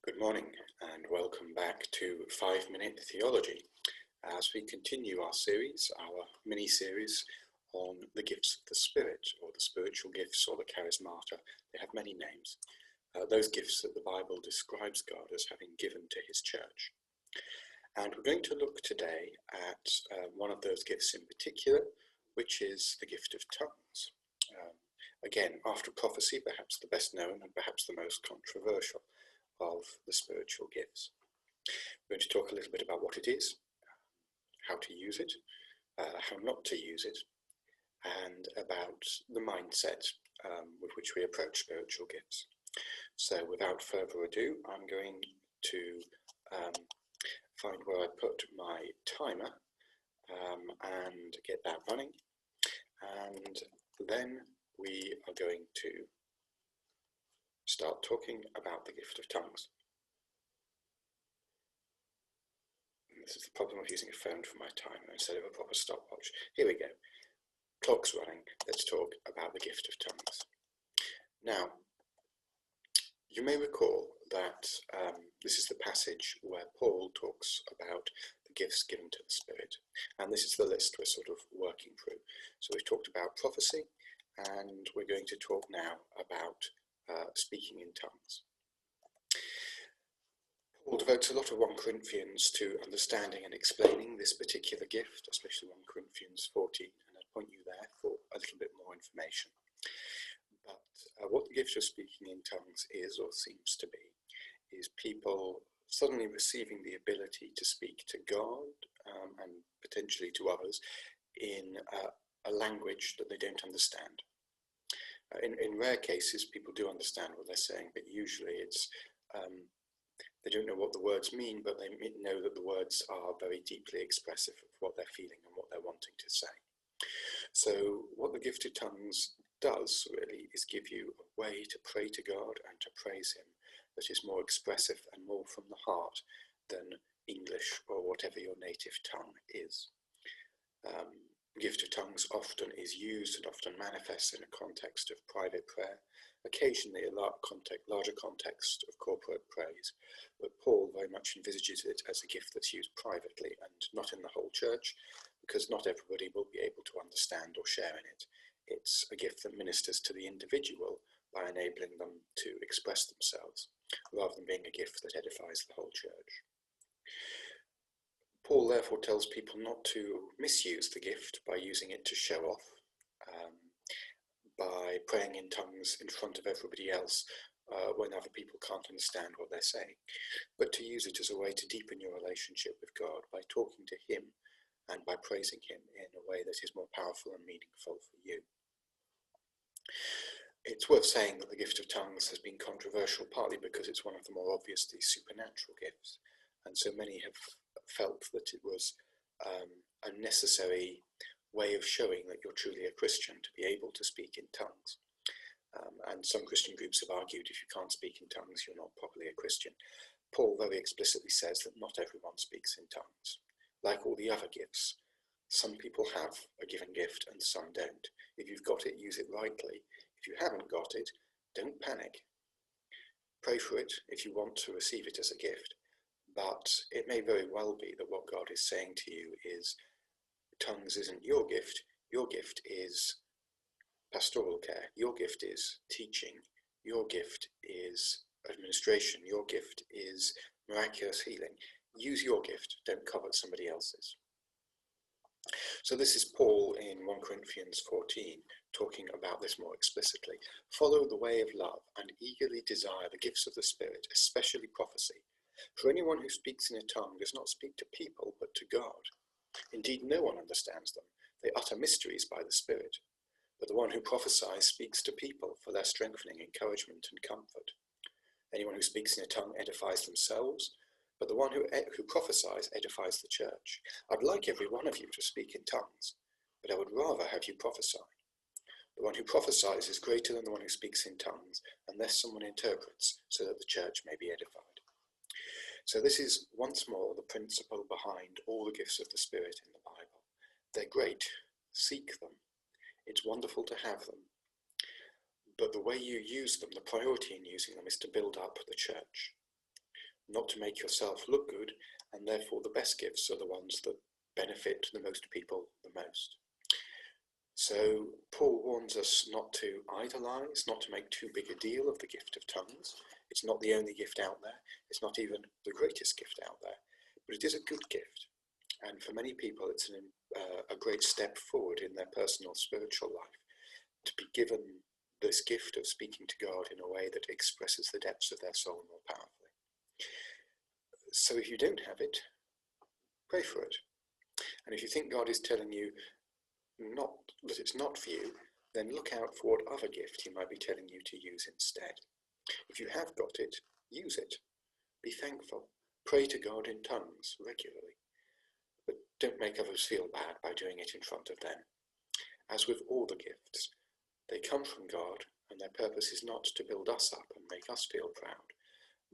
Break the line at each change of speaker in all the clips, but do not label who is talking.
Good morning and welcome back to 5-Minute Theology as we continue our series, our mini-series on the gifts of the Spirit, or the spiritual gifts, or the charismata. They have many names. Those gifts that the Bible describes God as having given to his church. And we're going to look today at one of those gifts in particular, which is the gift of tongues. Again, after prophecy, perhaps the best known and perhaps the most controversial of the spiritual gifts. We're going to talk a little bit about what it is, how to use it, how not to use it, and about the mindset with which we approach spiritual gifts. So without further ado, I'm going to find where I put my timer and get that running, and then we are going to start talking about the gift of tongues. And this is the problem of using a phone for my timer instead of a proper stopwatch. Here we go. Clock's running. Let's talk about the gift of tongues. Now, you may recall that this is the passage where Paul talks about the gifts given to the Spirit. And this is the list we're sort of working through. So we've talked about prophecy, and we're going to talk now about speaking in tongues. Paul devotes a lot of 1 Corinthians to understanding and explaining this particular gift, especially 1 Corinthians 14, and I'd point you there for a little bit more information. But what the gift of speaking in tongues is, or seems to be, is people suddenly receiving the ability to speak to God and potentially to others in a language that they don't understand. In rare cases, people do understand what they're saying, but usually it's they don't know what the words mean, but they know that the words are very deeply expressive of what they're feeling and what they're wanting to say. So what the gift of tongues does really is give you a way to pray to God and to praise him that is more expressive and more from the heart than English or whatever your native tongue is. The gift of tongues often is used and often manifests in a context of private prayer, occasionally a larger context of corporate praise, but Paul very much envisages it as a gift that's used privately and not in the whole church, because not everybody will be able to understand or share in it. It's a gift that ministers to the individual by enabling them to express themselves, rather than being a gift that edifies the whole church. Paul therefore tells people not to misuse the gift by using it to show off, by praying in tongues in front of everybody else when other people can't understand what they're saying, but to use it as a way to deepen your relationship with God by talking to him and by praising him in a way that is more powerful and meaningful for you. It's worth saying that the gift of tongues has been controversial, partly because it's one of the more obviously supernatural gifts, and so many have felt that it was a necessary way of showing that you're truly a Christian, to be able to speak in tongues. And some Christian groups have argued if you can't speak in tongues, you're not properly a Christian. Paul very explicitly says that not everyone speaks in tongues. Like all the other gifts, some people have a given gift and some don't. If you've got it, use it rightly. If you haven't got it, don't panic. Pray for it if you want to receive it as a gift. But it may very well be that what God is saying to you is, tongues isn't your gift is pastoral care, your gift is teaching, your gift is administration, your gift is miraculous healing. Use your gift, don't covet somebody else's. So this is Paul in 1 Corinthians 14 talking about this more explicitly. Follow the way of love and eagerly desire the gifts of the Spirit, especially prophecy. For anyone who speaks in a tongue does not speak to people, but to God. Indeed, no one understands them. They utter mysteries by the Spirit. But the one who prophesies speaks to people for their strengthening, encouragement, and comfort. Anyone who speaks in a tongue edifies themselves, but the one who prophesies edifies the church. I'd like every one of you to speak in tongues, but I would rather have you prophesy. The one who prophesies is greater than the one who speaks in tongues, unless someone interprets, so that the church may be edified. So this is once more the principle behind all the gifts of the Spirit in the Bible. They're great. Seek them. It's wonderful to have them. But the way you use them, the priority in using them, is to build up the church. not to make yourself look good, and therefore the best gifts are the ones that benefit the most people the most. So Paul warns us not to idolize, not to make too big a deal of the gift of tongues. It's not the only gift out there. It's not even the greatest gift out there, but it is a good gift. And for many people, it's a great step forward in their personal spiritual life to be given this gift of speaking to God in a way that expresses the depths of their soul more powerfully. So if you don't have it, pray for it. And if you think God is telling you that it's not for you, then look out for what other gift he might be telling you to use instead. If you have got it, use it. Be thankful. Pray to God in tongues regularly. But don't make others feel bad by doing it in front of them. As with all the gifts, they come from God, and their purpose is not to build us up and make us feel proud,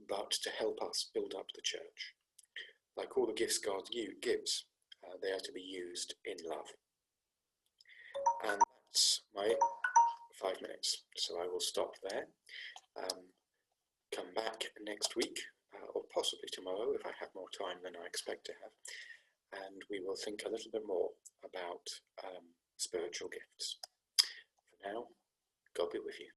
but to help us build up the church. Like all the gifts God gives, they are to be used in love. And that's my 5 minutes, so I will stop there. Come back next week, or possibly tomorrow if I have more time than I expect to have, and we will think a little bit more about spiritual gifts. For now, God be with you.